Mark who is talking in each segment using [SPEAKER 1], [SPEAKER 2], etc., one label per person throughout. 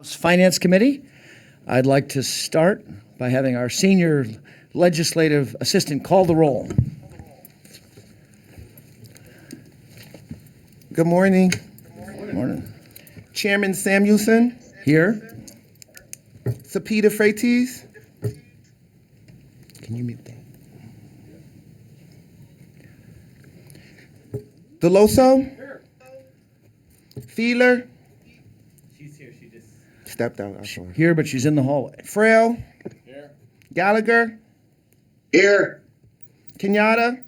[SPEAKER 1] Finance Committee. I'd like to start by having our senior legislative assistant call the roll.
[SPEAKER 2] Good morning.
[SPEAKER 1] Good morning.
[SPEAKER 2] Chairman Samuelson,
[SPEAKER 1] Here.
[SPEAKER 2] Sapita Freites,
[SPEAKER 1] Can you mute that?
[SPEAKER 2] Deloso, Feeler,
[SPEAKER 3] She's here. She just.
[SPEAKER 2] stepped out. I saw her.
[SPEAKER 1] Here, but she's in the hallway.
[SPEAKER 2] Frail,
[SPEAKER 3] Here.
[SPEAKER 2] Gallagher,
[SPEAKER 3] Here.
[SPEAKER 2] Kenyatta,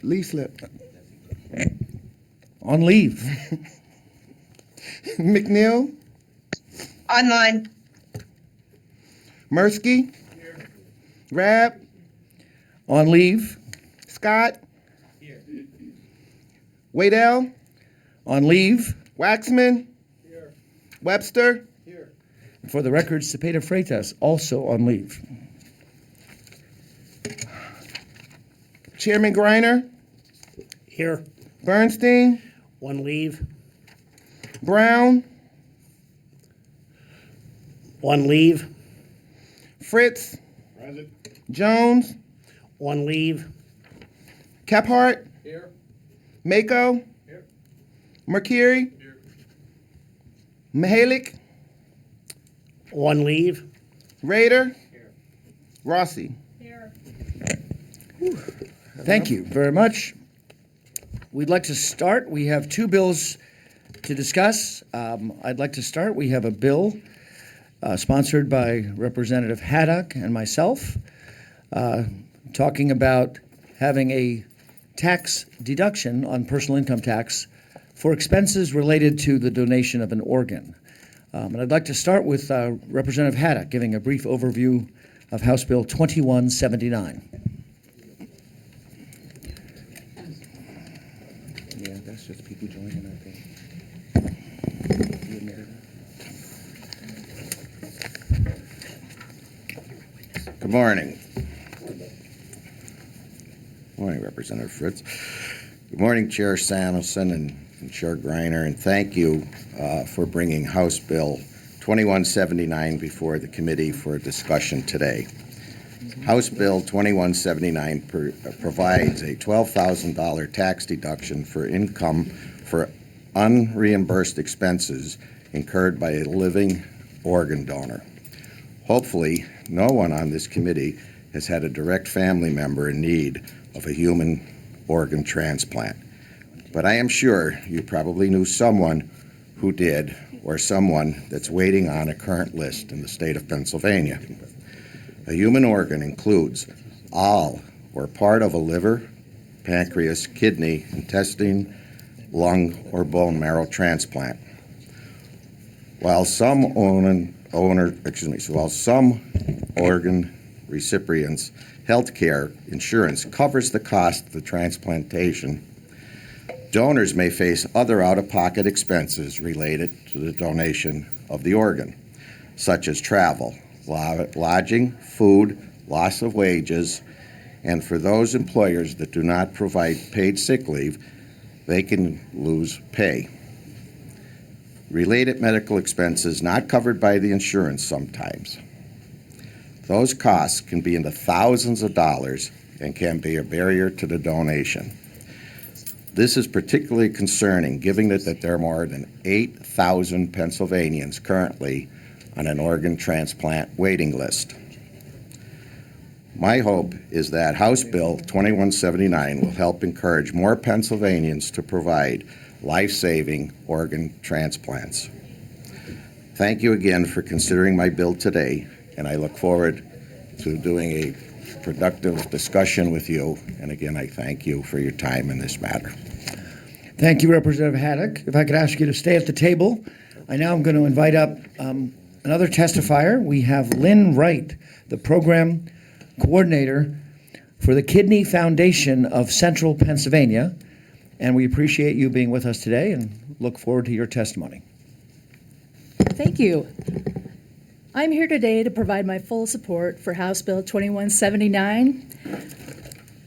[SPEAKER 2] Lee Slip,
[SPEAKER 1] On leave.
[SPEAKER 2] McNeil,
[SPEAKER 4] Online.
[SPEAKER 2] Mursky, Rab,
[SPEAKER 1] On leave.
[SPEAKER 2] Scott,
[SPEAKER 3] Here.
[SPEAKER 2] Waddell,
[SPEAKER 1] On leave.
[SPEAKER 2] Waxman,
[SPEAKER 3] Here.
[SPEAKER 2] Webster,
[SPEAKER 3] Here.
[SPEAKER 1] For the record, Cepeda Freitas also on leave.
[SPEAKER 2] Chairman Griner,
[SPEAKER 3] Here.
[SPEAKER 2] Bernstein,
[SPEAKER 3] One leave.
[SPEAKER 2] Brown,
[SPEAKER 3] One leave.
[SPEAKER 2] Fritz,
[SPEAKER 3] Present.
[SPEAKER 2] Jones,
[SPEAKER 3] One leave.
[SPEAKER 2] Kephart,
[SPEAKER 3] Here.
[SPEAKER 2] Mako,
[SPEAKER 3] Here.
[SPEAKER 2] Mercury,
[SPEAKER 3] Here.
[SPEAKER 2] Mihalik,
[SPEAKER 3] One leave.
[SPEAKER 2] Raider,
[SPEAKER 3] Here.
[SPEAKER 2] Rossi.
[SPEAKER 1] Thank you very much. We'd like to start. We have two bills to discuss. I'd like to start. We have a bill sponsored by Representative Haddock and myself talking about having a tax deduction on personal income tax for expenses related to the donation of an organ. And I'd like to start with Representative Haddock giving a brief overview of House Bill 2179.
[SPEAKER 2] Yeah, that's just people joining, I think. You admitted that?
[SPEAKER 5] Good morning. Good morning, Representative Fritz. Good morning, Chair Samuelson and Chair Griner, and thank you for bringing House Bill 2179 before the committee for discussion today. House Bill 2179 provides a $12,000 tax deduction for income for unreimbursed expenses incurred by a living organ donor. Hopefully, no one on this committee has had a direct family member in need of a human organ transplant. But I am sure you probably knew someone who did, or someone that's waiting on a current list in the state of Pennsylvania. A human organ includes all or part of a liver, pancreas, kidney, intestine, lung, or bone marrow transplant. While some organ recipients' health care insurance covers the cost of the transplantation, donors may face other out-of-pocket expenses related to the donation of the organ, such as travel, lodging, food, loss of wages, and for those employers that do not provide paid sick leave, they can lose pay. Related medical expenses not covered by the insurance sometimes. Those costs can be in the thousands of dollars and can be a barrier to the donation. This is particularly concerning given that there are more than 8,000 Pennsylvanians currently on an organ transplant waiting list. My hope is that House Bill 2179 will help encourage more Pennsylvanians to provide life-saving organ transplants. Thank you again for considering my bill today, and I look forward to doing a productive discussion with you. And again, I thank you for your time in this matter.
[SPEAKER 1] Thank you, Representative Haddock. If I could ask you to stay at the table. I now am going to invite up another testifier. We have Lynn Wright, the program coordinator for the Kidney Foundation of Central Pennsylvania. And we appreciate you being with us today and look forward to your testimony.
[SPEAKER 6] Thank you. I'm here today to provide my full support for House Bill 2179.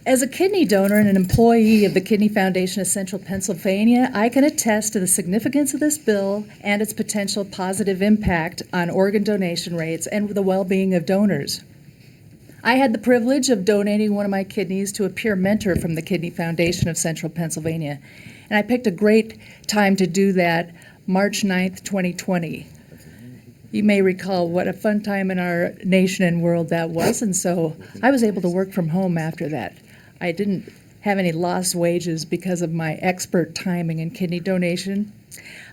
[SPEAKER 6] As a kidney donor and an employee of the Kidney Foundation of Central Pennsylvania, I can attest to the significance of this bill and its potential positive impact on organ donation rates and the well-being of donors. I had the privilege of donating one of my kidneys to a peer mentor from the Kidney Foundation of Central Pennsylvania, and I picked a great time to do that, March 9th, 2020. You may recall what a fun time in our nation and world that was, and so I was able to work from home after that. I didn't have any lost wages because of my expert timing in kidney donation.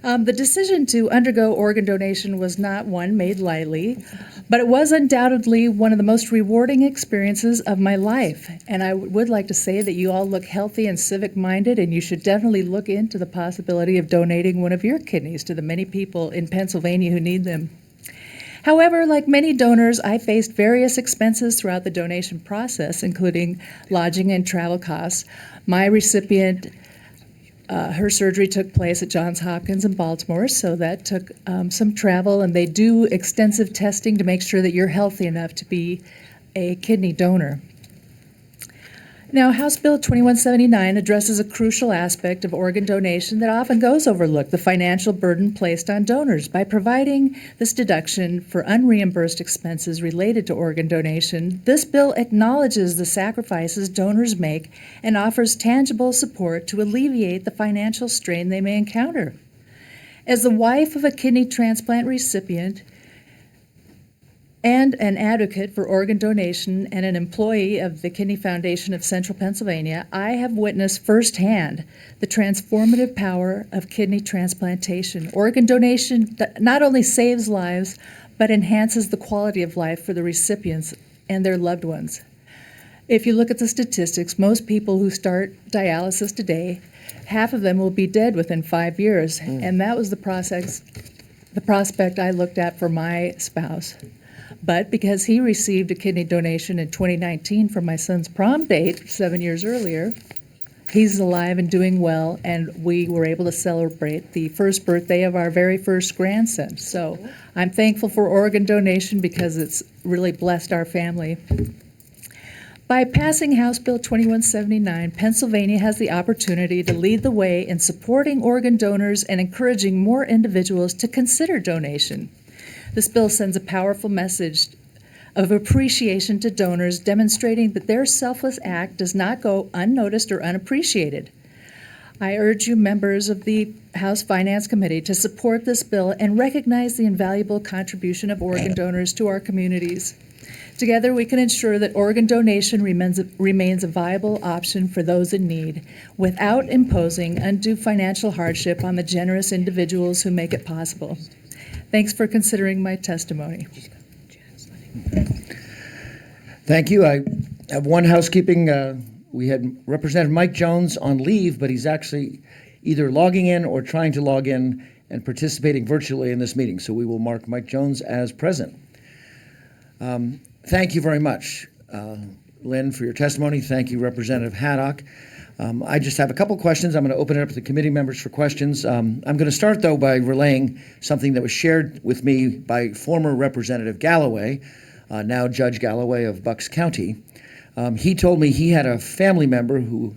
[SPEAKER 6] The decision to undergo organ donation was not one made lightly, but it was undoubtedly one of the most rewarding experiences of my life. And I would like to say that you all look healthy and civic-minded, and you should definitely look into the possibility of donating one of your kidneys to the many people in Pennsylvania who need them. However, like many donors, I faced various expenses throughout the donation process, including lodging and travel costs. My recipient, her surgery took place at Johns Hopkins in Baltimore, so that took some travel, and they do extensive testing to make sure that you're healthy enough to be a kidney donor. Now, House Bill 2179 addresses a crucial aspect of organ donation that often goes overlooked, the financial burden placed on donors. By providing this deduction for unreimbursed expenses related to organ donation, this bill acknowledges the sacrifices donors make and offers tangible support to alleviate the financial strain they may encounter. As the wife of a kidney transplant recipient, and an advocate for organ donation and an employee of the Kidney Foundation of Central Pennsylvania, I have witnessed firsthand the transformative power of kidney transplantation. Organ donation not only saves lives, but enhances the quality of life for the recipients and their loved ones. If you look at the statistics, most people who start dialysis today, half of them will be dead within 5 years, and that was the prospect I looked at for my spouse. But because he received a kidney donation in 2019 for my son's prom date 7 years earlier, he's alive and doing well, and we were able to celebrate the first birthday of our very first grandson. So I'm thankful for organ donation because it's really blessed our family. By passing House Bill 2179, Pennsylvania has the opportunity to lead the way in supporting organ donors and encouraging more individuals to consider donation. This bill sends a powerful message of appreciation to donors, demonstrating that their selfless act does not go unnoticed or unappreciated. I urge you, members of the House Finance Committee, to support this bill and recognize the invaluable contribution of organ donors to our communities. Together, we can ensure that organ donation remains a viable option for those in need, without imposing undue financial hardship on the generous individuals who make it possible. Thanks for considering my testimony.
[SPEAKER 1] Thank you. I have one housekeeping. We had Representative Mike Jones on leave, but he's actually either logging in or trying to log in and participating virtually in this meeting. So we will mark Mike Jones as present. Thank you very much, Lynn, for your testimony. Thank you, Representative Haddock. I just have a couple questions. I'm going to open it up to the committee members for questions. I'm going to start, though, by relaying something that was shared with me by former Representative Galloway, now Judge Galloway of Bucks County. He told me he had a family member who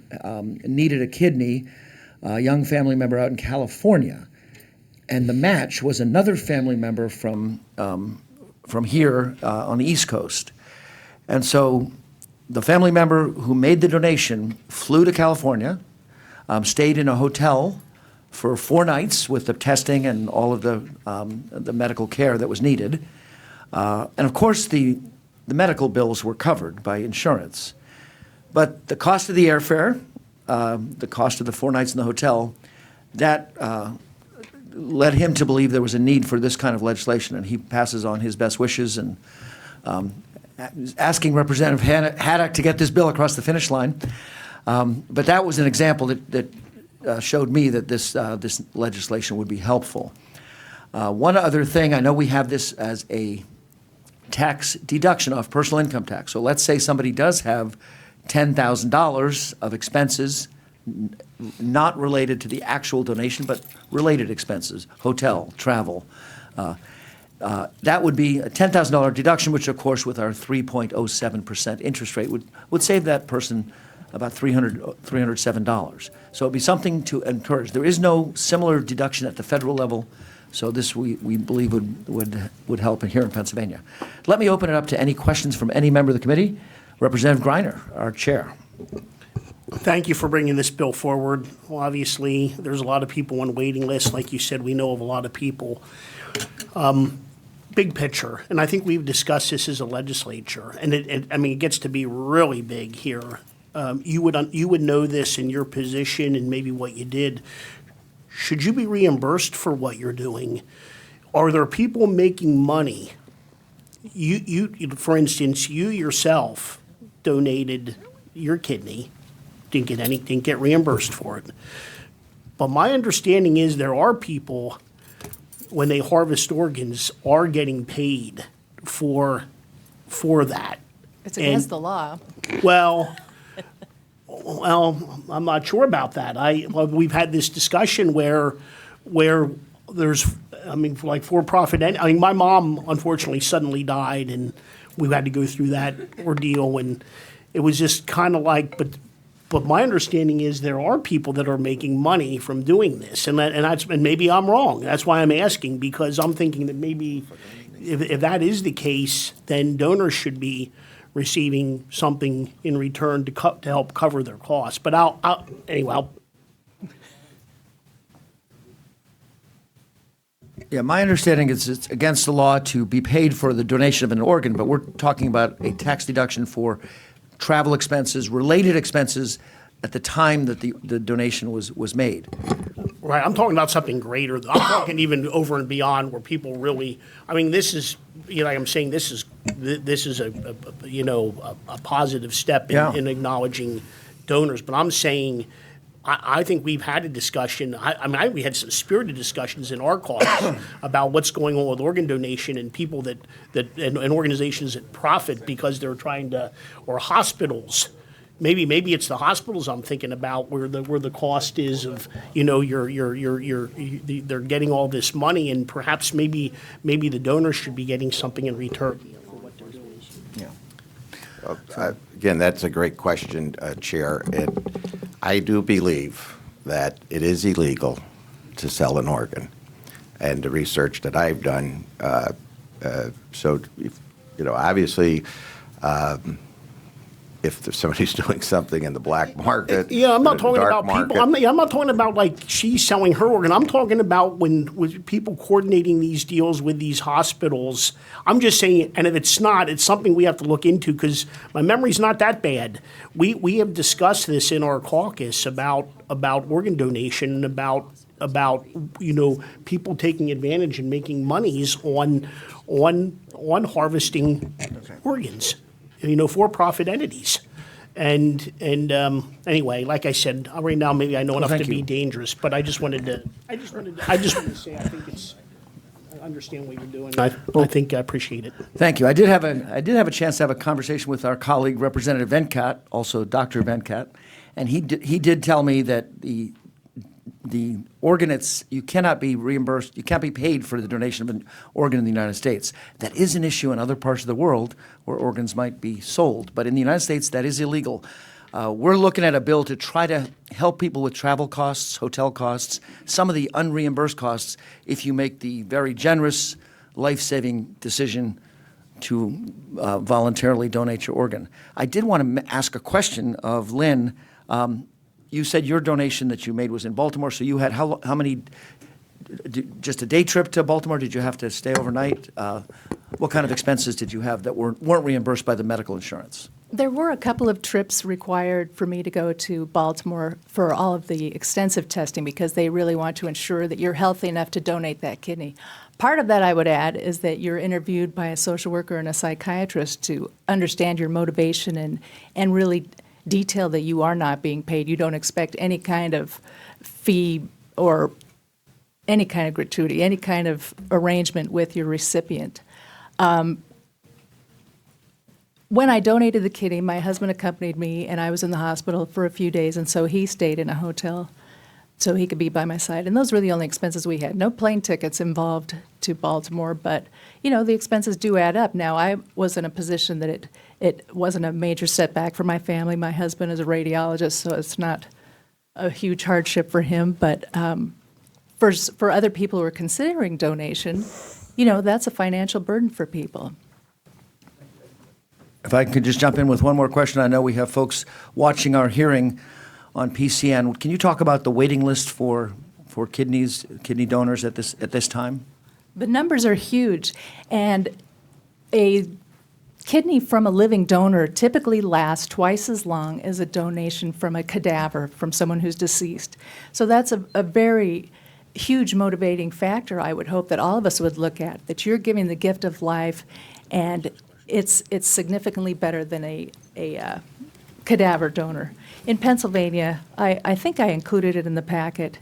[SPEAKER 1] needed a kidney, a young family member out in California, and the match was another family member from here on the East Coast. And so the family member who made the donation flew to California, stayed in a hotel for 4 nights with the testing and all of the medical care that was needed. And of course, the medical bills were covered by insurance. But the cost of the airfare, the cost of the 4 nights in the hotel, that led him to believe there was a need for this kind of legislation, and he passes on his best wishes and asking Representative Haddock to get this bill across the finish line. But that was an example that showed me that this legislation would be helpful. One other thing, I know we have this as a tax deduction off personal income tax. So let's say somebody does have $10,000 of expenses not related to the actual donation, but related expenses, hotel, travel. That would be a $10,000 deduction, which of course with our 3.07% interest rate would save that person about $307. So it'd be something to encourage. There is no similar deduction at the federal level, so this we believe would help here in Pennsylvania. Let me open it up to any questions from any member of the committee. Representative Greiner, our chair.
[SPEAKER 3] Thank you for bringing this bill forward. Well, obviously, there's a lot of people on waiting lists. Like you said, we know of a lot of people. Big picture, and I think we've discussed this as a legislature, and it gets to be really big here. You would know this in your position and maybe what you did. Should you be reimbursed for what you're doing? Are there people making money? For instance, you yourself donated your kidney, didn't get reimbursed for it. But my understanding is there are people, when they harvest organs, are getting paid for that.
[SPEAKER 6] It's against the law.
[SPEAKER 3] Well, I'm not sure about that. We've had this discussion where there's, like for-profit. My mom unfortunately suddenly died, and we had to go through that ordeal, and it was just kind of like, but my understanding is there are people that are making money from doing this, and maybe I'm wrong. That's why I'm asking, because I'm thinking that maybe if that is the case, then donors should be receiving something in return to help cover their costs. But anyway.
[SPEAKER 1] Yeah, my understanding is it's against the law to be paid for the donation of an organ, but we're talking about a tax deduction for travel expenses, related expenses at the time that the donation was made.
[SPEAKER 3] Right, I'm talking about something greater. I'm talking even over and beyond where people really. This is, like I'm saying, this is a positive step in acknowledging donors. But I'm saying, I think we've had a discussion. We had some spirited discussions in our caucus about what's going on with organ donation and people and organizations that profit because they're trying to, or hospitals. Maybe it's the hospitals I'm thinking about where the cost is of they're getting all this money, and perhaps maybe the donors should be getting something in return for what they're doing.
[SPEAKER 1] Yeah.
[SPEAKER 5] Again, that's a great question, Chair. And I do believe that it is illegal to sell an organ, and the research that I've done. Obviously. If somebody's doing something in the black market,
[SPEAKER 3] I'm not talking about
[SPEAKER 5] market.
[SPEAKER 3] people. I'm not talking about like she's selling her organ. I'm talking about with people coordinating these deals with these hospitals. I'm just saying, and if it's not, it's something we have to look into because my memory's not that bad. We have discussed this in our caucus about organ donation and about people taking advantage and making monies on harvesting organs. For-profit entities. And anyway, like I said, right now maybe I know enough to be dangerous, but I just wanted to say I think I understand what you're doing. I think I appreciate it.
[SPEAKER 1] Thank you. I did have a chance to have a conversation with our colleague, Representative Venkat, also Dr. Venkat, and he did tell me that the organ, you cannot be reimbursed, you can't be paid for the donation of an organ in the United States. That is an issue in other parts of the world where organs might be sold, but in the United States that is illegal. We're looking at a bill to try to help people with travel costs, hotel costs, some of the unreimbursed costs if you make the very generous, life-saving decision to voluntarily donate your organ. I did want to ask a question of Lynn. You said your donation that you made was in Baltimore, so you had how many, just a day trip to Baltimore? Did you have to stay overnight? What kind of expenses did you have that weren't reimbursed by the medical insurance?
[SPEAKER 6] There were a couple of trips required for me to go to Baltimore for all of the extensive testing because they really want to ensure that you're healthy enough to donate that kidney. Part of that, I would add, is that you're interviewed by a social worker and a psychiatrist to understand your motivation and really detail that you are not being paid. You don't expect any kind of fee or any kind of gratuity, any kind of arrangement with your recipient. When I donated the kidney, my husband accompanied me, and I was in the hospital for a few days, and so he stayed in a hotel. so he could be by my side. And those were the only expenses we had. No plane tickets involved to Baltimore, but, the expenses do add up. Now, I was in a position that it wasn't a major setback for my family. My husband is a radiologist, so it's not a huge hardship for him. But for other people who are considering donation, that's a financial burden for people.
[SPEAKER 1] If I could just jump in with one more question. I know we have folks watching our hearing on PCN. Can you talk about the waiting list for kidney donors at this time?
[SPEAKER 6] The numbers are huge, and a kidney from a living donor typically lasts twice as long as a donation from a cadaver, from someone who's deceased. So that's a very huge motivating factor, I would hope, that all of us would look at, that you're giving the gift of life, and it's significantly better than a cadaver donor. In Pennsylvania, I think I included it in the packet,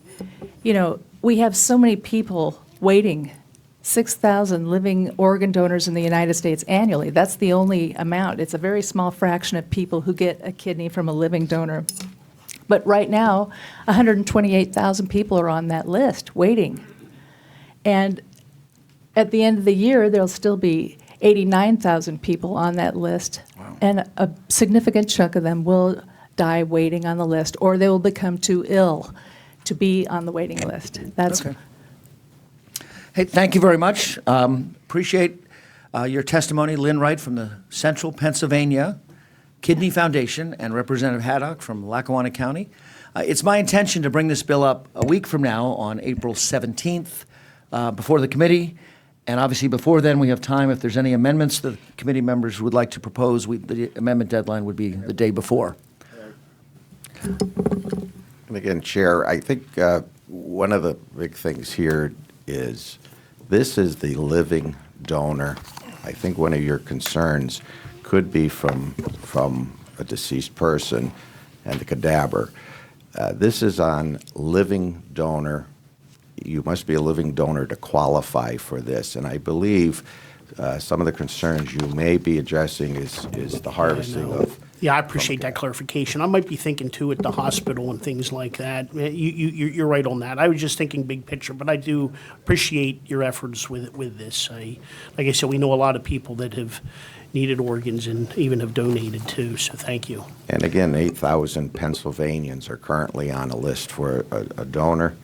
[SPEAKER 6] we have so many people waiting, 6,000 living organ donors in the United States annually. That's the only amount. It's a very small fraction of people who get a kidney from a living donor. But right now, 128,000 people are on that list waiting. And at the end of the year, there'll still be 89,000 people on that list. Wow. And a significant chunk of them will die waiting on the list, or they will become too ill to be on the waiting list. That's
[SPEAKER 1] okay. Hey, thank you very much. Appreciate your testimony, Lynn Wright from the Central Pennsylvania Kidney Foundation and Representative Haddock from Lackawanna County. It's my intention to bring this bill up a week from now on April 17th before the committee. And obviously before then, we have time. If there's any amendments the committee members would like to propose, the amendment deadline would be the day before.
[SPEAKER 5] And again, Chair, I think one of the big things here is this is the living donor. I think one of your concerns could be from a deceased person and the cadaver. This is on living donor. You must be a living donor to qualify for this. And I believe some of the concerns you may be addressing is the harvesting of.
[SPEAKER 3] Yeah, I appreciate that clarification. I might be thinking too at the hospital and things like that. You're right on that. I was just thinking big picture, but I do appreciate your efforts with this. Like I said, we know a lot of people that have needed organs and even have donated too, so thank you.
[SPEAKER 5] And again, 8,000 Pennsylvanians are currently on a list for a donor,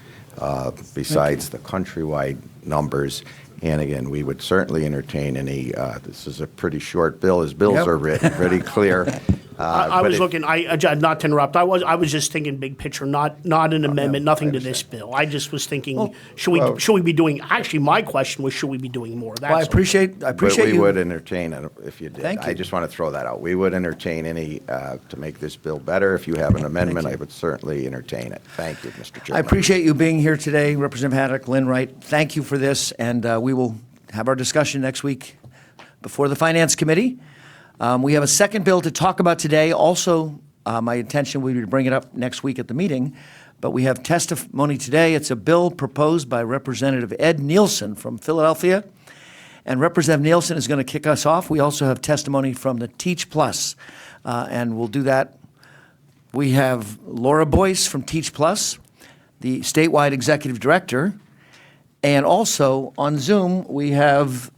[SPEAKER 5] besides the countrywide numbers. And again, we would certainly entertain any, this is a pretty short bill, as bills
[SPEAKER 1] Yep.
[SPEAKER 5] are written, pretty clear.
[SPEAKER 3] I was looking, not to interrupt, I was just thinking big picture, not an amendment, nothing to this bill. I just was thinking, should we be doing, actually, my question was, should we be doing more?
[SPEAKER 1] Well, I
[SPEAKER 3] That's all.
[SPEAKER 1] appreciate
[SPEAKER 5] But we
[SPEAKER 1] you.
[SPEAKER 5] would entertain it if you did.
[SPEAKER 1] Thank you.
[SPEAKER 5] I just want to throw that out. We would entertain any, to make this bill better. If you have an amendment, I would certainly entertain it. Thank you, Mr. Chairman.
[SPEAKER 1] I appreciate you being here today, Representative Haddock, Lynn Wright. Thank you for this, and we will have our discussion next week before the Finance Committee. We have a second bill to talk about today. Also, my intention would be to bring it up next week at the meeting, but we have testimony today. It's a bill proposed by Representative Ed Nielsen from Philadelphia, and Representative Nielsen is going to kick us off. We also have testimony from the Teach Plus, and we'll do that. We have Laura Boyce from Teach Plus, the statewide executive director, and also on Zoom, we have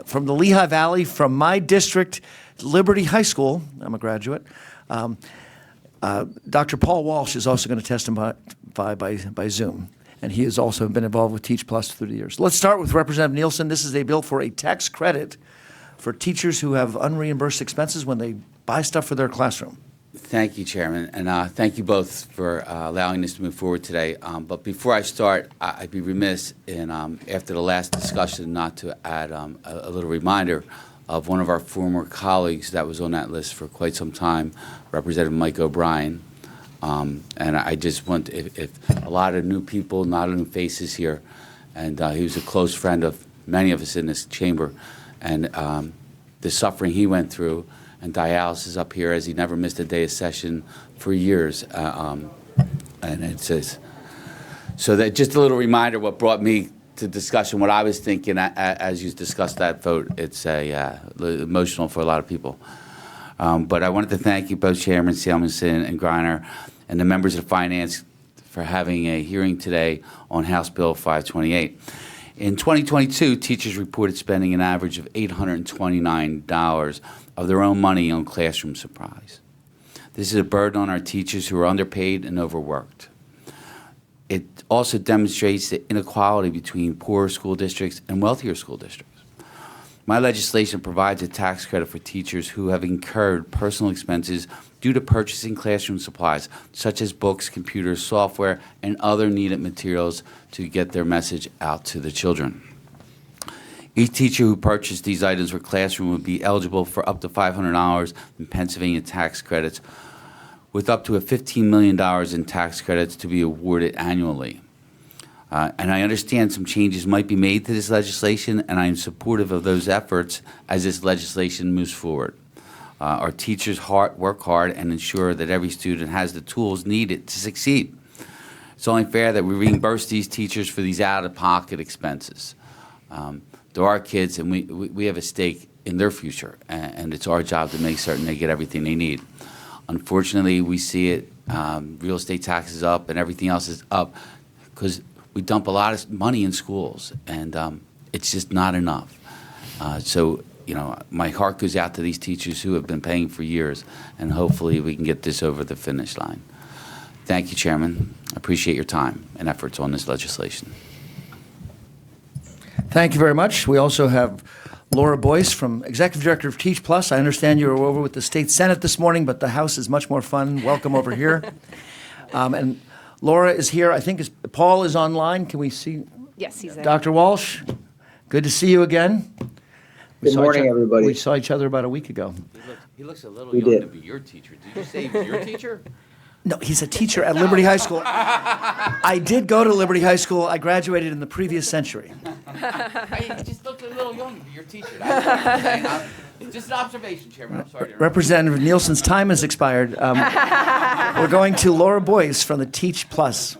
[SPEAKER 1] from the Lehigh Valley, from my district, Liberty High School, I'm a graduate, Dr. Paul Walsh is also going to testify by Zoom, and he has also been involved with Teach Plus through the years. Let's start with Representative Nielsen. This is a bill for a tax credit for teachers who have unreimbursed expenses when they buy stuff for their classroom.
[SPEAKER 7] Thank you, Chairman, and thank you both for allowing this to move forward today. But before I start, I'd be remiss in, after the last discussion, not to add a little reminder of one of our former colleagues that was on that list for quite some time, Representative Mike O'Brien. And I just want, if a lot of new people, not new faces here, and he was a close friend of many of us in this chamber, and the suffering he went through, and dialysis up here, as he never missed a day of session for years. And it says, so that just a little reminder what brought me to discussion, what I was thinking as you discussed that vote. It's emotional for a lot of people. But I wanted to thank you both, Chairman Samuelson and Greiner, and the members of the Finance for having a hearing today on House Bill 528. In 2022, teachers reported spending an average of $829 of their own money on classroom supplies. This is a burden on our teachers who are underpaid and overworked. It also demonstrates the inequality between poorer school districts and wealthier school districts. My legislation provides a tax credit for teachers who have incurred personal expenses due to purchasing classroom supplies, such as books, computers, software, and other needed materials to get their message out to the children. Each teacher who purchased these items for classroom would be eligible for up to $500 in Pennsylvania tax credits, with up to $15 million in tax credits to be awarded annually. And I understand some changes might be made to this legislation, and I am supportive of those efforts as this legislation moves forward. Our teachers work hard and ensure that every student has the tools needed to succeed. It's only fair that we reimburse these teachers for these out-of-pocket expenses. They're our kids, and we have a stake in their future, and it's our job to make certain they get everything they need. Unfortunately, we see it, real estate taxes up and everything else is up because we dump a lot of money in schools, and it's just not enough. So, my heart goes out to these teachers who have been paying for years, and hopefully we can get this over the finish line. Thank you, Chairman. I appreciate your time and efforts on this legislation.
[SPEAKER 1] Thank you very much. We also have Laura Boyce, from Executive Director of Teach Plus. I understand you were over with the State Senate this morning, but the House is much more fun. Welcome over here. And Laura is here. I think Paul is online. Can we see?
[SPEAKER 8] Yes, he's there.
[SPEAKER 1] Dr. Walsh, good to see you again.
[SPEAKER 9] Good morning, everybody.
[SPEAKER 1] We saw each other about a week ago.
[SPEAKER 7] He looks a little
[SPEAKER 9] We
[SPEAKER 7] young
[SPEAKER 9] did.
[SPEAKER 7] to be your teacher. Did you say he was your teacher?
[SPEAKER 1] No, he's a teacher at Liberty High School. I did go to Liberty High School. I graduated in the previous century.
[SPEAKER 7] He just looked a little young to be your teacher. That's all I'm saying. Just an observation, Chairman. I'm sorry to interrupt.
[SPEAKER 1] Representative Nielsen's time has expired. We're going to Laura Boyce from the Teach Plus.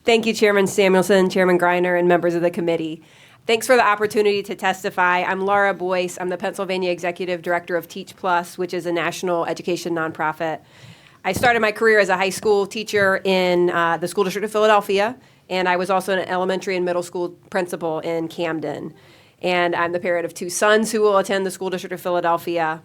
[SPEAKER 8] Thank you, Chairman Samuelson, Chairman Greiner, and members of the committee. Thanks for the opportunity to testify. I'm Laura Boyce. I'm the Pennsylvania Executive Director of Teach Plus, which is a national education nonprofit. I started my career as a high school teacher in the School District of Philadelphia, and I was also an elementary and middle school principal in Camden. And I'm the parent of two sons who will attend the School District of Philadelphia.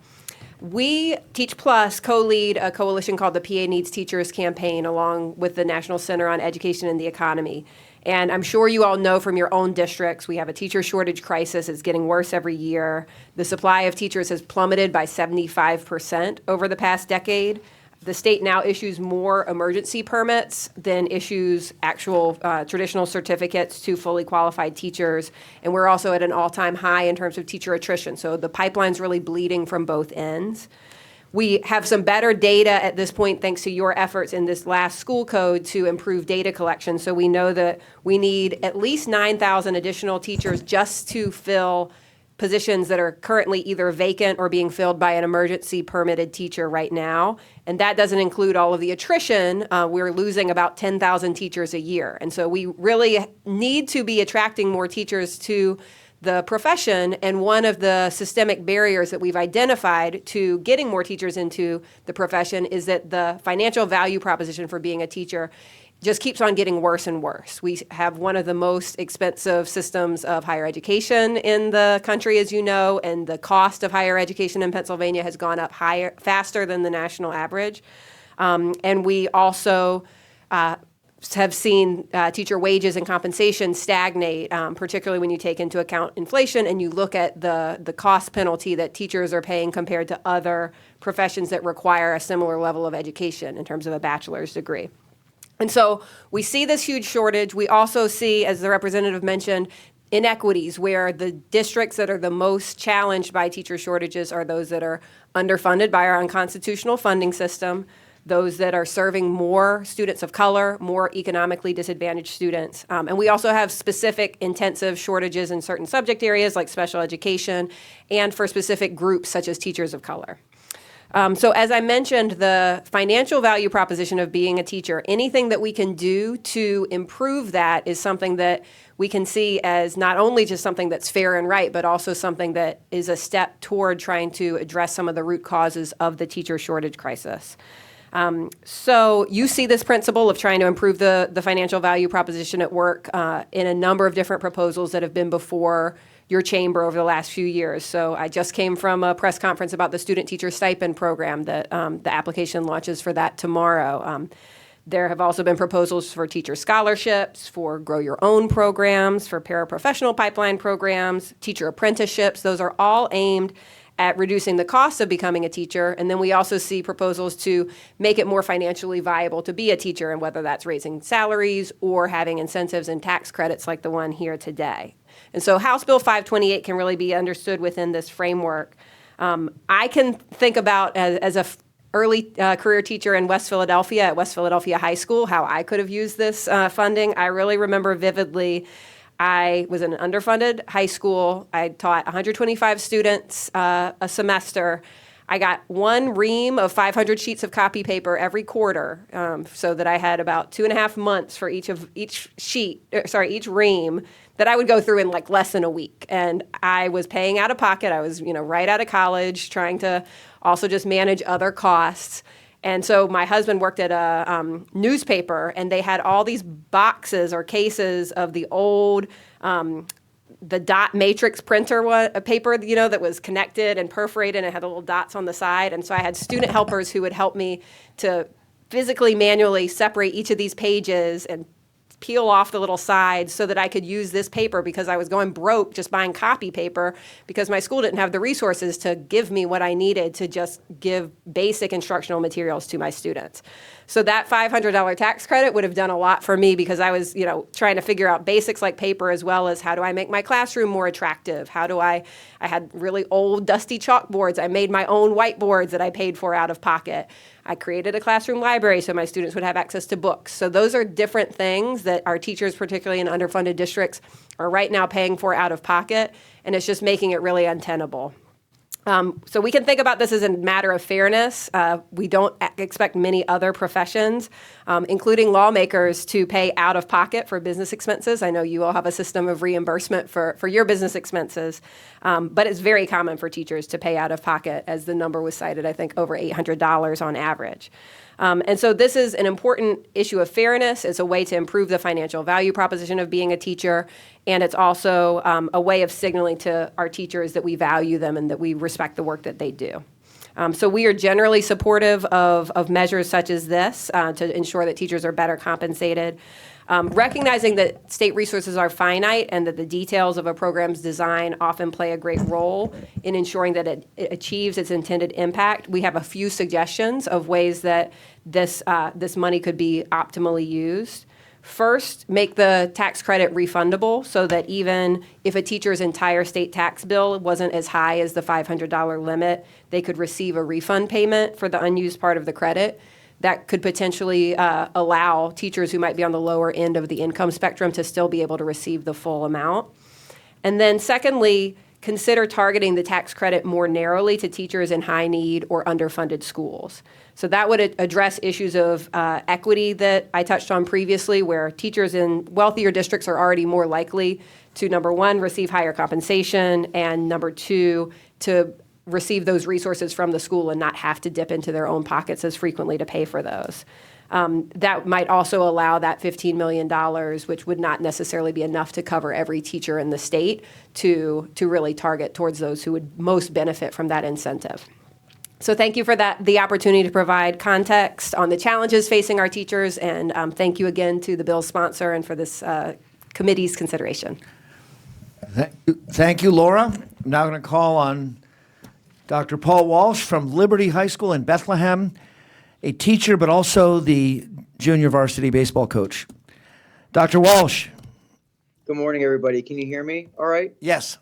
[SPEAKER 8] We, Teach Plus, co-lead a coalition called the PA Needs Teachers Campaign, along with the National Center on Education and the Economy. And I'm sure you all know from your own districts, we have a teacher shortage crisis. It's getting worse every year. The supply of teachers has plummeted by 75% over the past decade. The state now issues more emergency permits than issues actual traditional certificates to fully qualified teachers. And we're also at an all-time high in terms of teacher attrition. So the pipeline's really bleeding from both ends. We have some better data at this point, thanks to your efforts in this last school code to improve data collection. So we know that we need at least 9,000 additional teachers just to fill positions that are currently either vacant or being filled by an emergency permitted teacher right now. And that doesn't include all of the attrition. We're losing about 10,000 teachers a year. And so we really need to be attracting more teachers to the profession. And one of the systemic barriers that we've identified to getting more teachers into the profession is that the financial value proposition for being a teacher just keeps on getting worse and worse. We have one of the most expensive systems of higher education in the country, as you know, and the cost of higher education in Pennsylvania has gone up faster than the national average. And we also have seen teacher wages and compensation stagnate, particularly when you take into account inflation and you look at the cost penalty that teachers are paying compared to other professions that require a similar level of education in terms of a bachelor's degree. And so we see this huge shortage. We also see, as the representative mentioned, inequities where the districts that are the most challenged by teacher shortages are those that are underfunded by our unconstitutional funding system, those that are serving more students of color, more economically disadvantaged students. And we also have specific intensive shortages in certain subject areas like special education and for specific groups such as teachers of color. So as I mentioned, the financial value proposition of being a teacher, anything that we can do to improve that is something that we can see as not only just something that's fair and right, but also something that is a step toward trying to address some of the root causes of the teacher shortage crisis. So you see this principle of trying to improve the financial value proposition at work in a number of different proposals that have been before your chamber over the last few years. So I just came from a press conference about the student teacher stipend program that the application launches for that tomorrow. There have also been proposals for teacher scholarships, for grow your own programs, for paraprofessional pipeline programs, teacher apprenticeships. Those are all aimed at reducing the cost of becoming a teacher. And then we also see proposals to make it more financially viable to be a teacher, and whether that's raising salaries or having incentives and tax credits like the one here today. And so House Bill 528 can really be understood within this framework. I can think about as a early career teacher in West Philadelphia at West Philadelphia High School, how I could have used this funding. I really remember vividly, I was in an underfunded high school. I taught 125 students a semester. I got one ream of 500 sheets of copy paper every quarter, so that I had about 2.5 months for each ream that I would go through in like less than a week. And I was paying out of pocket. I was, right out of college, trying to also just manage other costs. And so my husband worked at a newspaper, and they had all these boxes or cases of the old the dot matrix printer paper, that was connected and perforated and had the little dots on the side. And so I had student helpers who would help me to physically, manually separate each of these pages and peel off the little sides so that I could use this paper, because I was going broke just buying copy paper because my school didn't have the resources to give me what I needed to just give basic instructional materials to my students. So that $500 tax credit would have done a lot for me, because I was, trying to figure out basics like paper, as well as how do I make my classroom more attractive? I had really old dusty chalkboards. I made my own whiteboards that I paid for out of pocket. I created a classroom library so my students would have access to books. So those are different things that our teachers, particularly in underfunded districts, are right now paying for out of pocket, and it's just making it really untenable. So we can think about this as a matter of fairness. We don't expect many other professions, including lawmakers, to pay out of pocket for business expenses. I know you all have a system of reimbursement for your business expenses, but it's very common for teachers to pay out of pocket, as the number was cited, I think, over $800 on average. And so this is an important issue of fairness. It's a way to improve the financial value proposition of being a teacher, and it's also a way of signaling to our teachers that we value them and that we respect the work that they do. So we are generally supportive of measures such as this to ensure that teachers are better compensated. Recognizing that state resources are finite and that the details of a program's design often play a great role in ensuring that it achieves its intended impact, we have a few suggestions of ways that this money could be optimally used. First, make the tax credit refundable, so that even if a teacher's entire state tax bill wasn't as high as the $500 limit, they could receive a refund payment for the unused part of the credit. That could potentially allow teachers who might be on the lower end of the income spectrum to still be able to receive the full amount. And then secondly, consider targeting the tax credit more narrowly to teachers in high need or underfunded schools. So that would address issues of equity that I touched on previously, where teachers in wealthier districts are already more likely to, number one, receive higher compensation, and number two, to receive those resources from the school and not have to dip into their own pockets as frequently to pay for those. That might also allow that $15 million, which would not necessarily be enough to cover every teacher in the state, to really target towards those who would most benefit from that incentive. So thank you for the opportunity to provide context on the challenges facing our teachers, and thank you again to the bill's sponsor and for this committee's consideration.
[SPEAKER 1] Thank you, Laura. I'm now going to call on Dr. Paul Walsh from Liberty High School in Bethlehem, a teacher but also the junior varsity baseball coach. Dr. Walsh.
[SPEAKER 9] Good morning, everybody. Can you hear me all right?
[SPEAKER 1] Yes.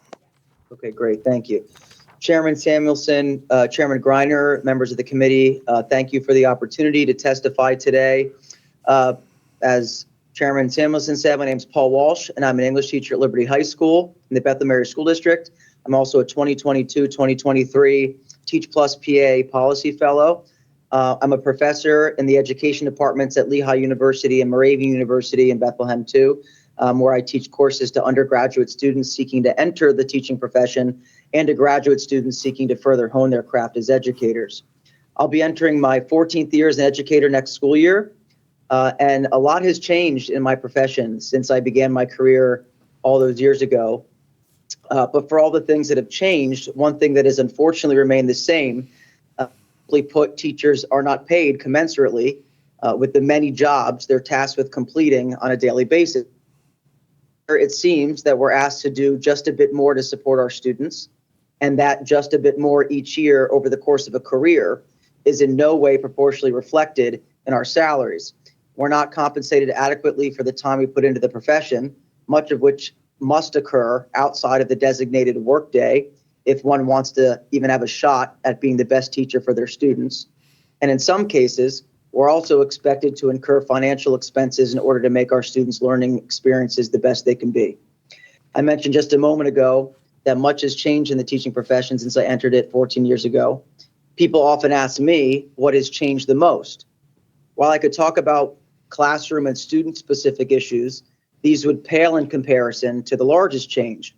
[SPEAKER 1] Okay,
[SPEAKER 9] great. Thank you. Chairman Samuelson, Chairman Greiner, members of the committee, thank you for the opportunity to testify today. As Chairman Samuelson said, my name is Paul Walsh, and I'm an English teacher at Liberty High School in the Bethlehem Area School District. I'm also a 2022-2023 Teach Plus PA Policy Fellow. I'm a professor in the education departments at Lehigh University and Moravian University in Bethlehem, too, where I teach courses to undergraduate students seeking to enter the teaching profession and to graduate students seeking to further hone their craft as educators. I'll be entering my 14th year as an educator next school year, and a lot has changed in my profession since I began my career all those years ago. But for all the things that have changed, one thing that has unfortunately remained the same, simply put, teachers are not paid commensurately with the many jobs they're tasked with completing on a daily basis. It seems that we're asked to do just a bit more to support our students, and that just a bit more each year over the course of a career is in no way proportionally reflected in our salaries. We're not compensated adequately for the time we put into the profession, much of which must occur outside of the designated workday if one wants to even have a shot at being the best teacher for their students. And in some cases, we're also expected to incur financial expenses in order to make our students' learning experiences the best they can be. I mentioned just a moment ago that much has changed in the teaching profession since I entered it 14 years ago. People often ask me what has changed the most. While I could talk about classroom and student-specific issues, these would pale in comparison to the largest change.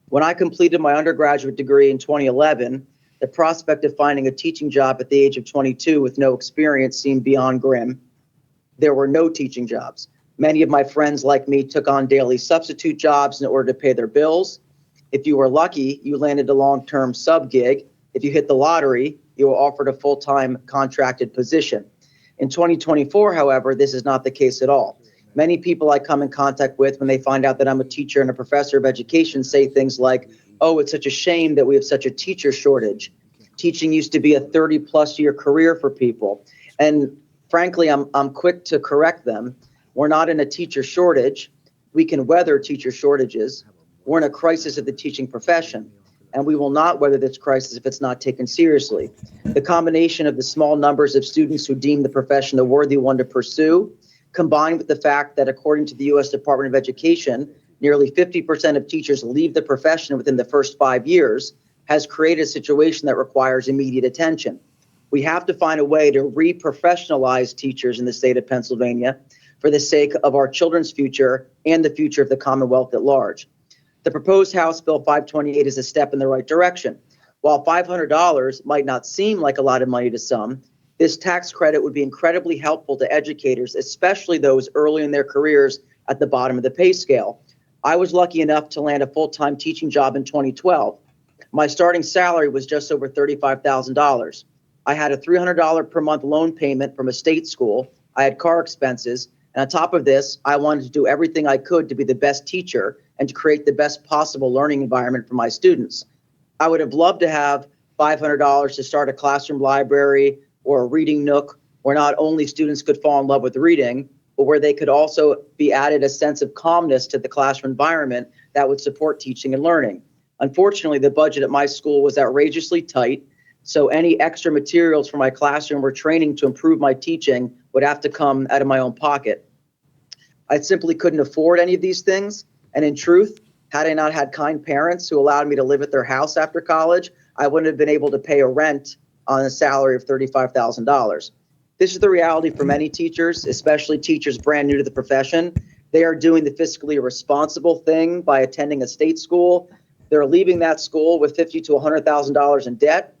[SPEAKER 9] When I completed my undergraduate degree in 2011, the prospect of finding a teaching job at the age of 22 with no experience seemed beyond grim. There were no teaching jobs. Many of my friends like me took on daily substitute jobs in order to pay their bills. If you were lucky, you landed a long-term sub gig. If you hit the lottery, you were offered a full-time contracted position. In 2024, however, this is not the case at all. Many people I come in contact with when they find out that I'm a teacher and a professor of education say things like, "Oh, it's such a shame that we have such a teacher shortage. Teaching used to be a 30-plus year career for people." And frankly, I'm quick to correct them. We're not in a teacher shortage. We can weather teacher shortages. We're in a crisis of the teaching profession, and we will not weather this crisis if it's not taken seriously. The combination of the small numbers of students who deem the profession a worthy one to pursue, combined with the fact that according to the U.S. Department of Education, nearly 50% of teachers leave the profession within the first 5 years, has created a situation that requires immediate attention. We have to find a way to re-professionalize teachers in the state of Pennsylvania for the sake of our children's future and the future of the Commonwealth at large. The proposed House Bill 528 is a step in the right direction. While $500 might not seem like a lot of money to some, this tax credit would be incredibly helpful to educators, especially those early in their careers at the bottom of the pay scale. I was lucky enough to land a full-time teaching job in 2012. My starting salary was just over $35,000. I had a $300 per month loan payment from a state school. I had car expenses. And on top of this, I wanted to do everything I could to be the best teacher and to create the best possible learning environment for my students. I would have loved to have $500 to start a classroom library or a reading nook where not only students could fall in love with reading, but where they could also be added a sense of calmness to the classroom environment that would support teaching and learning. Unfortunately, the budget at my school was outrageously tight, so any extra materials for my classroom or training to improve my teaching would have to come out of my own pocket. I simply couldn't afford any of these things, and in truth, had I not had kind parents who allowed me to live at their house after college, I wouldn't have been able to pay a rent on a salary of $35,000. This is the reality for many teachers, especially teachers brand new to the profession. They are doing the fiscally irresponsible thing by attending a state school. They're leaving that school with $50,000 to $100,000 in debt.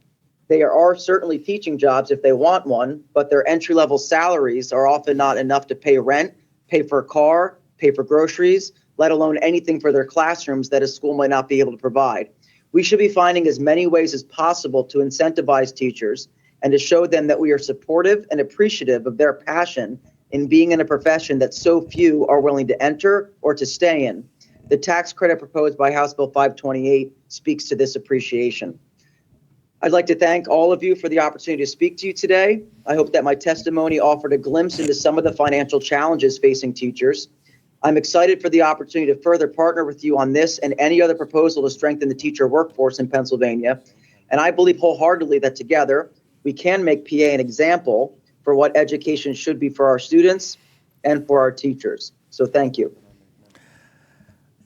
[SPEAKER 9] There are certainly teaching jobs if they want one, but their entry-level salaries are often not enough to pay rent, pay for a car, pay for groceries, let alone anything for their classrooms that a school might not be able to provide. We should be finding as many ways as possible to incentivize teachers and to show them that we are supportive and appreciative of their passion in being in a profession that so few are willing to enter or to stay in. The tax credit proposed by House Bill 528 speaks to this appreciation. I'd like to thank all of you for the opportunity to speak to you today. I hope that my testimony offered a glimpse into some of the financial challenges facing teachers. I'm excited for the opportunity to further partner with you on this and any other proposal to strengthen the teacher workforce in Pennsylvania. And I believe wholeheartedly that together we can make PA an example for what education should be for our students and for our teachers. So thank you.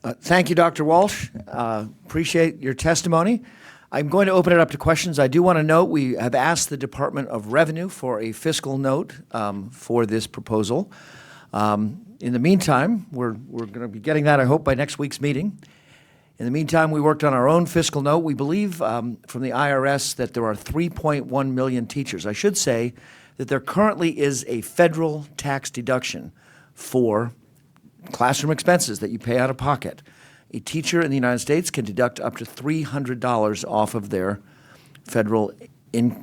[SPEAKER 1] Thank you, Dr. Walsh. Appreciate your testimony. I'm going to open it up to questions. I do want to note we have asked the Department of Revenue for a fiscal note for this proposal. In the meantime, we're going to be getting that, I hope, by next week's meeting. In the meantime, we worked on our own fiscal note. We believe from the IRS that there are 3.1 million teachers. I should say that there currently is a federal tax deduction for classroom expenses that you pay out of pocket. A teacher in the United States can deduct up to $300 off of their federal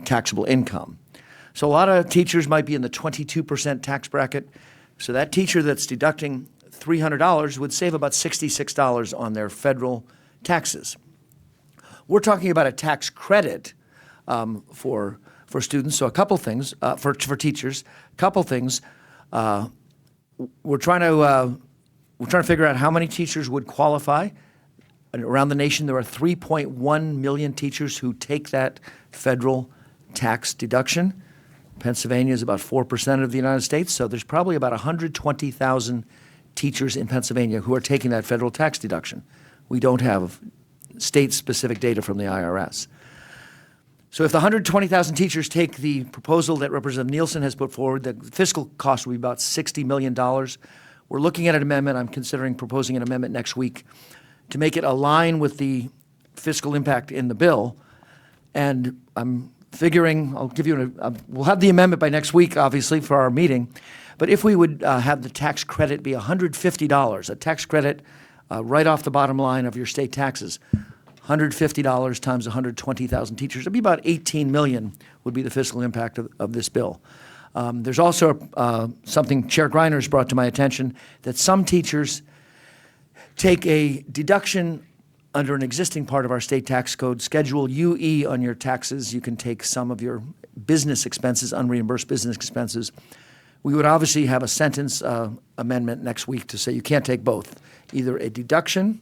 [SPEAKER 1] taxable income. So a lot of teachers might be in the 22% tax bracket. So that teacher that's deducting $300 would save about $66 on their federal taxes. We're talking about a tax credit for students. So a couple things for teachers. A couple things. We're trying to figure out how many teachers would qualify. And around the nation, there are 3.1 million teachers who take that federal tax deduction. Pennsylvania is about 4% of the United States, so there's probably about 120,000 teachers in Pennsylvania who are taking that federal tax deduction. We don't have state-specific data from the IRS. So if the 120,000 teachers take the proposal that Representative Nielsen has put forward, the fiscal cost will be about $60 million. We're looking at an amendment. I'm considering proposing an amendment next week to make it align with the fiscal impact in the bill. And I'm figuring, I'll give you, we'll have the amendment by next week, obviously, for our meeting. But if we would have the tax credit be $150, a tax credit right off the bottom line of your state taxes, $150 times 120,000 teachers, it'd be about 18 million would be the fiscal impact of this bill. There's also something Chair Greiner has brought to my attention, that some teachers take a deduction under an existing part of our state tax code, Schedule UE on your taxes. You can take some of your business expenses, unreimbursed business expenses. We would obviously have a sentence amendment next week to say you can't take both, either a deduction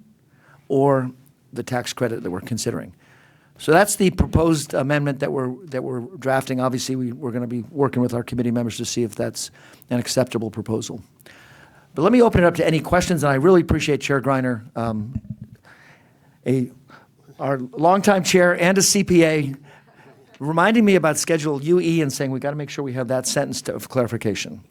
[SPEAKER 1] or the tax credit that we're considering. So that's the proposed amendment that we're drafting. Obviously, we're going to be working with our committee members to see if that's an acceptable proposal. But let me open it up to any questions, and I really appreciate Chair Greiner, our longtime chair and a CPA, reminding me about Schedule UE and saying we got to make sure we have that sentence of clarification.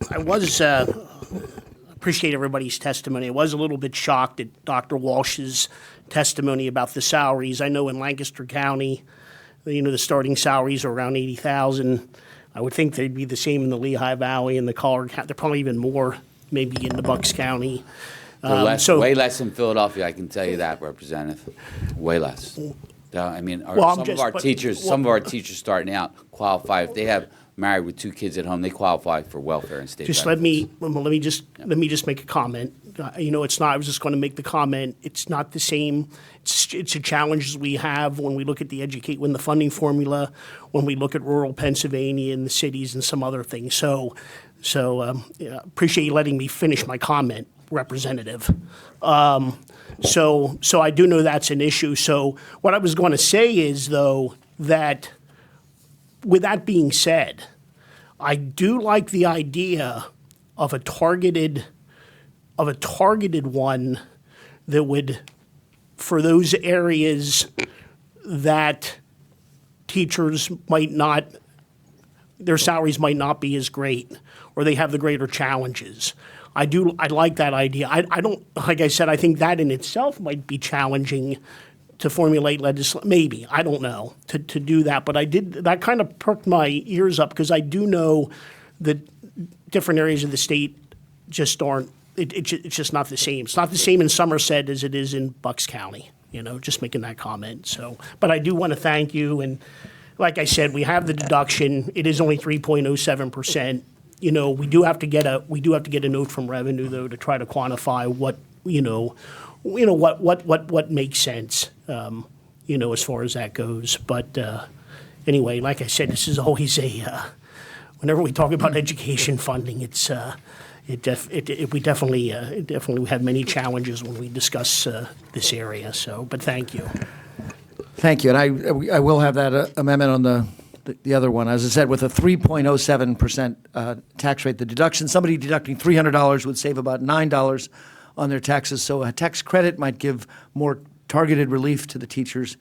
[SPEAKER 3] I was appreciate everybody's testimony. I was a little bit shocked at Dr. Walsh's testimony about the salaries. I know in Lancaster County, the starting salaries are around $80,000. I would think they'd be the same in the Lehigh Valley and the Collier County. They're probably even more, maybe in the Bucks County.
[SPEAKER 7] Way less in Philadelphia, I can tell you that, Representative. Way less. I mean, some of our teachers starting out qualify if they have married with 2 kids at home. They qualify for welfare and state.
[SPEAKER 3] Just
[SPEAKER 7] benefits.
[SPEAKER 3] let me just make a comment. It's not. I was just going to make the comment. It's not the same. It's a challenge we have when we look at when the funding formula, when we look at rural Pennsylvania and the cities and some other things. So appreciate you letting me finish my comment, Representative. So I do know that's an issue. So what I was going to say is, though, that with that being said, I do like the idea of a targeted one that would, for those areas that teachers might not, their salaries might not be as great, or they have the greater challenges. I like that idea. I don't, like I said, I think that in itself might be challenging to formulate legislation, maybe, I don't know, to do that. But that kind of perked my ears up, because I do know that different areas of the state just aren't, it's just not the same. It's not the same in Somerset as it is in Bucks County, just making that comment. So, but I do want to thank you. And like I said, we have the deduction. It is only 3.07%. We do have to get a note from revenue, though, to try to quantify what makes sense, as far as that goes. But anyway, like I said, this is always whenever we talk about education funding, we definitely have many challenges when we discuss this area. So, but thank you.
[SPEAKER 1] Thank you, and I will have that amendment on the other one. As I said, with a 3.07% tax rate, the deduction, somebody deducting $300 would save about $9 on their taxes. So a tax credit might give more targeted relief to the teachers.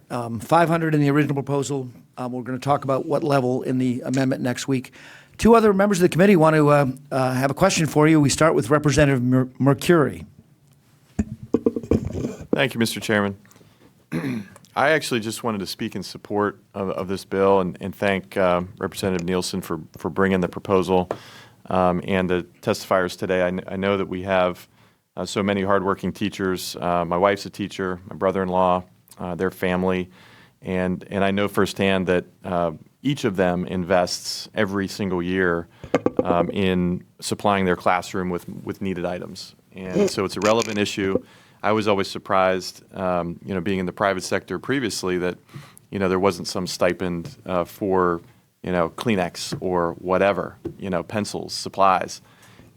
[SPEAKER 1] $500 in the original proposal. We're going to talk about what level in the amendment next week. 2 other members of the committee want to have a question for you. We start with Representative Mercuri.
[SPEAKER 10] Thank you, Mr. Chairman. I actually just wanted to speak in support of this bill and thank Representative Nielsen for bringing the proposal and the testifiers today. I know that we have so many hardworking teachers. My wife's a teacher, my brother-in-law, their family, and I know firsthand that each of them invests every single year in supplying their classroom with needed items. And so it's a relevant issue. I was always surprised, being in the private sector previously, that, there wasn't some stipend for, Kleenex or whatever, pencils, supplies,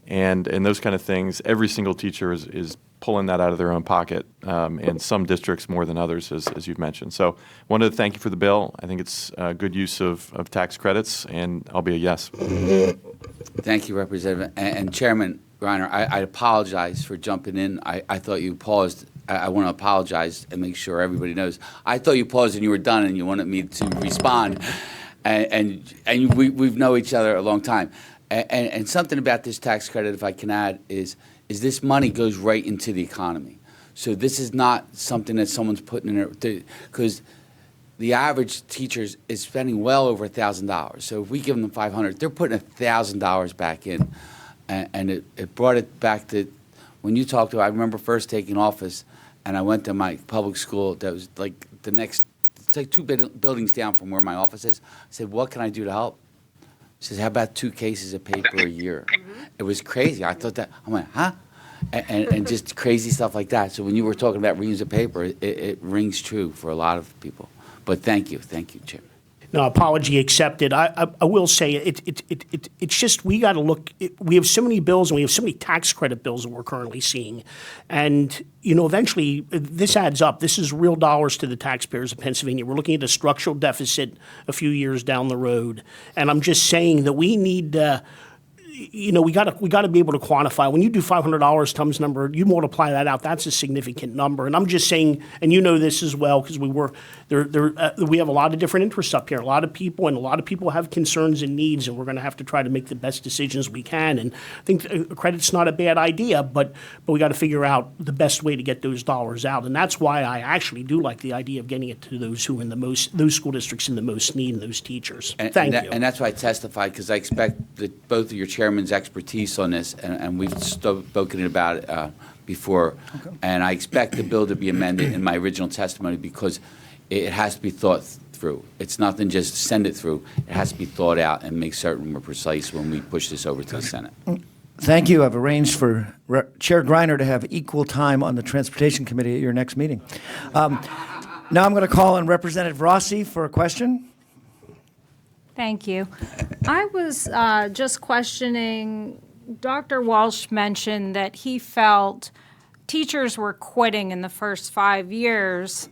[SPEAKER 10] and those kind of things. Every single teacher is pulling that out of their own pocket, and some districts more than others, as you've mentioned. So I wanted to thank you for the bill. I think it's a good use of tax credits, and I'll be a yes.
[SPEAKER 7] Thank you, Representative. And Chairman Reiner, I apologize for jumping in. I thought you paused. I want to apologize and make sure everybody knows. I thought you paused and you were done and you wanted me to respond. And we've known each other a long time. And something about this tax credit, if I can add, is this money goes right into the economy. So this is not something that someone's putting in there, because the average teacher is spending well over $1,000. So if we give them $500, they're putting $1,000 back in. And it brought it back to when you talked about, I remember first taking office, and I went to my public school that was like it's like 2 buildings down from where my office is. I said, what can I do to help? He says, how about 2 cases of paper a year? It was crazy. I thought that, I went, huh? And just crazy stuff like that. So when you were talking about reams of paper, it rings true for a lot of people. But thank you, Chair.
[SPEAKER 3] No, apology accepted. I will say it's just we got to look. We have so many bills and we have so many tax credit bills that we're currently seeing, and eventually this adds up. This is real dollars to the taxpayers of Pennsylvania. We're looking at a structural deficit a few years down the road, and I'm just saying that we need. We got to be able to quantify. When you do $500 times number, you multiply that out. That's a significant number. And I'm just saying, and you know this as well, because we were there. We have a lot of different interests up here. A lot of people have concerns and needs, and we're going to have to try to make the best decisions we can. And I think credit's not a bad idea, but we got to figure out the best way to get those dollars out. And that's why I actually do like the idea of getting it to those who those school districts in the most need, and those teachers. Thank you.
[SPEAKER 7] And that's why I testified, because I expect that both of your chairman's expertise on this, and we've spoken about it before, and I expect the bill to be amended in my original testimony because it has to be thought through. It's nothing just send it through. It has to be thought out and make certain we're precise when we push this over to the Senate.
[SPEAKER 1] Thank you. I've arranged for Chair Greiner to have equal time on the Transportation Committee at your next meeting. Now I'm going to call on Representative Rossi for a question.
[SPEAKER 11] Thank you. I was just questioning, Dr. Walsh mentioned that he felt teachers were quitting in the first 5 years.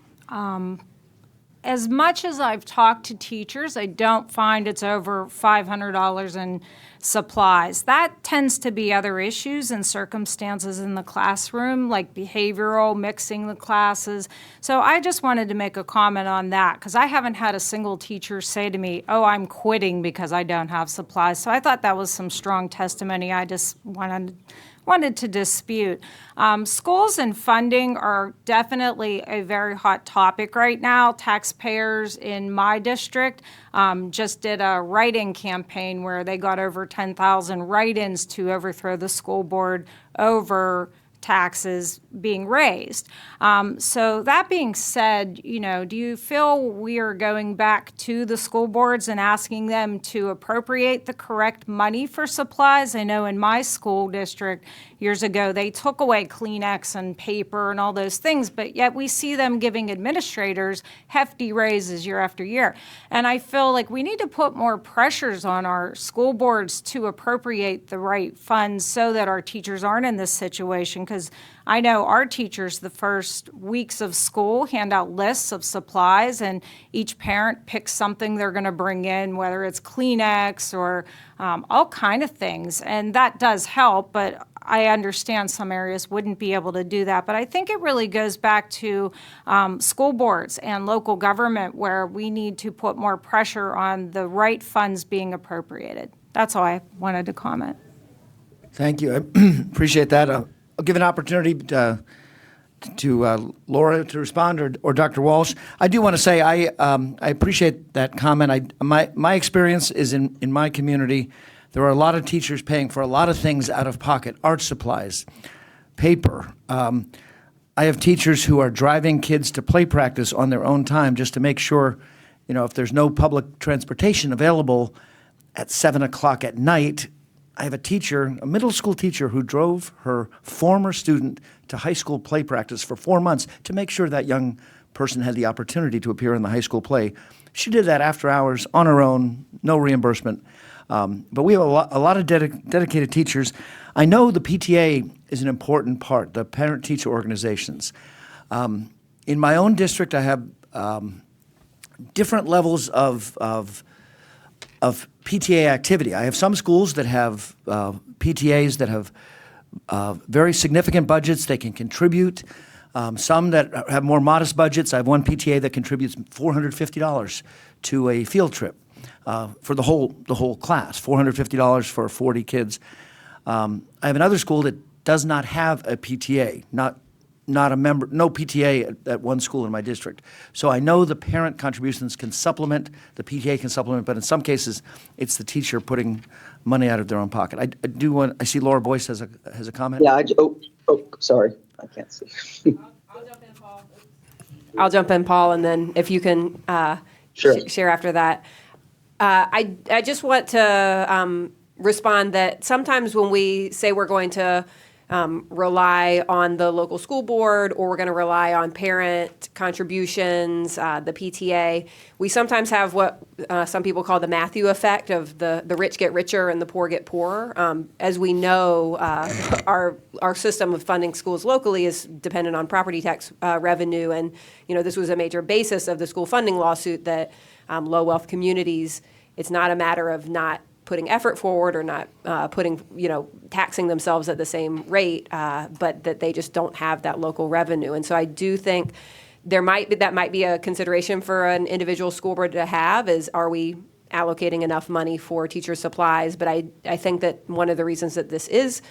[SPEAKER 11] As much as I've talked to teachers, I don't find it's over $500 in supplies. That tends to be other issues and circumstances in the classroom, like behavioral, mixing the classes. So I just wanted to make a comment on that, because I haven't had a single teacher say to me, oh, I'm quitting because I don't have supplies. So I thought that was some strong testimony I just wanted to dispute. Schools and funding are definitely a very hot topic right now. Taxpayers in my district just did a write-in campaign where they got over 10,000 write-ins to overthrow the school board over taxes being raised. So that being said, do you feel we are going back to the school boards and asking them to appropriate the correct money for supplies? I know in my school district years ago, they took away Kleenex and paper and all those things, but yet we see them giving administrators hefty raises year after year. And I feel like we need to put more pressures on our school boards to appropriate the right funds so that our teachers aren't in this situation, because I know our teachers the first weeks of school hand out lists of supplies, and each parent picks something they're going to bring in, whether it's Kleenex or all kind of things. And that does help, but I understand some areas wouldn't be able to do that. But I think it really goes back to school boards and local government, where we need to put more pressure on the right funds being appropriated. That's all I wanted to comment.
[SPEAKER 1] Thank you. I appreciate that. I'll give an opportunity Laura to respond or Dr. Walsh. I do want to say I appreciate that comment. My experience is in my community, there are a lot of teachers paying for a lot of things out of pocket, art supplies, paper. I have teachers who are driving kids to play practice on their own time just to make sure, if there's no public transportation available at 7 o'clock at night. I have a middle school teacher, who drove her former student to high school play practice for 4 months to make sure that young person had the opportunity to appear in the high school play. She did that after hours on her own, no reimbursement. But we have a lot of dedicated teachers. I know the PTA is an important part, the parent-teacher organizations. In my own district, I have different levels of PTA activity. I have some schools that have PTAs that have very significant budgets. They can contribute. Some that have more modest budgets. I have one PTA that contributes $450 to a field trip for the whole class. $450 for 40 kids. I have another school that does not have a PTA. Not a member, no PTA at one school in my district. So I know the parent contributions can supplement, the PTA can supplement, but in some cases, it's the teacher putting money out of their own pocket. I see Laura Boyce has a comment.
[SPEAKER 9] Yeah, sorry, I can't see.
[SPEAKER 8] I'll jump in, Paul, and then if you can
[SPEAKER 9] Sure.
[SPEAKER 8] share after that. I just want to respond that sometimes when we say we're going to rely on the local school board or we're going to rely on parent contributions, the PTA, we sometimes have what some people call the Matthew effect of the rich get richer and the poor get poorer. As we know, our system of funding schools locally is dependent on property tax revenue, and this was a major basis of the school funding lawsuit that low wealth communities, it's not a matter of not putting effort forward or not taxing themselves at the same rate, but that they just don't have that local revenue. And so I do think that might be a consideration for an individual school board to have is, are we allocating enough money for teacher supplies? But I think that one of the reasons that this is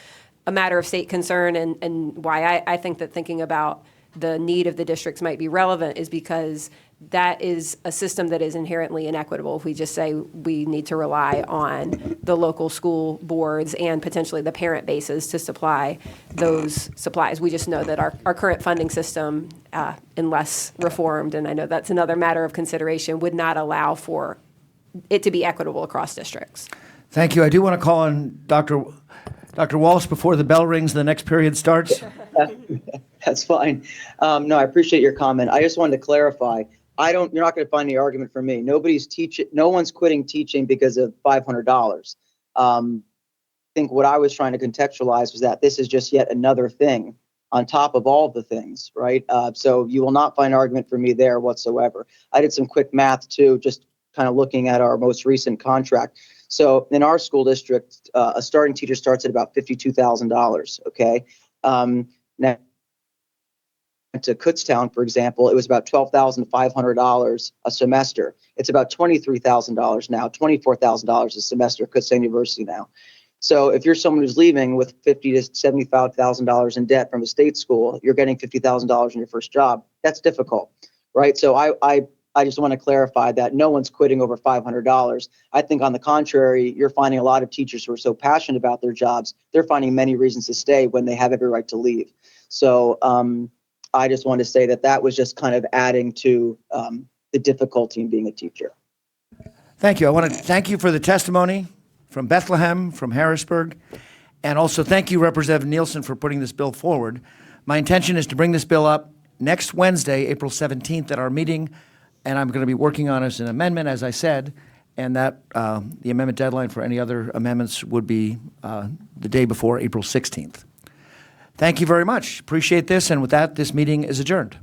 [SPEAKER 8] a matter of state concern and why I think that thinking about the need of the districts might be relevant is because that is a system that is inherently inequitable. If we just say we need to rely on the local school boards and potentially the parent bases to supply those supplies. We just know that our current funding system, unless reformed, and I know that's another matter of consideration, would not allow for it to be equitable across districts.
[SPEAKER 1] Thank you. I do want to call on Dr. Walsh before the bell rings and the next period starts.
[SPEAKER 9] That's fine. No, I appreciate your comment. I just wanted to clarify. You're not going to find any argument from me. No one's quitting teaching because of $500. I think what I was trying to contextualize was that this is just yet another thing on top of all of the things, right? So you will not find argument from me there whatsoever. I did some quick math too, just kind of looking at our most recent contract. So in our school district, a starting teacher starts at about $52,000. Okay. Now, to Kutztown, for example, it was about $12,500 a semester. It's about $23,000 now, $24,000 a semester at Kutztown University now. So if you're someone who's leaving with $50,000 to $75,000 in debt from a state school, you're getting $50,000 in your first job. That's difficult, right? So I just want to clarify that no one's quitting over $500. I think on the contrary, you're finding a lot of teachers who are so passionate about their jobs, they're finding many reasons to stay when they have every right to leave. So I just want to say that was just kind of adding to the difficulty in being a teacher.
[SPEAKER 1] Thank you. I want to thank you for the testimony from Bethlehem, from Harrisburg, and also thank you, Representative Nielsen, for putting this bill forward. My intention is to bring this bill up next Wednesday, April 17th, at our meeting, and I'm going to be working on it as an amendment, as I said, and that the amendment deadline for any other amendments would be the day before April 16th. Thank you very much. Appreciate this, and with that, this meeting is adjourned.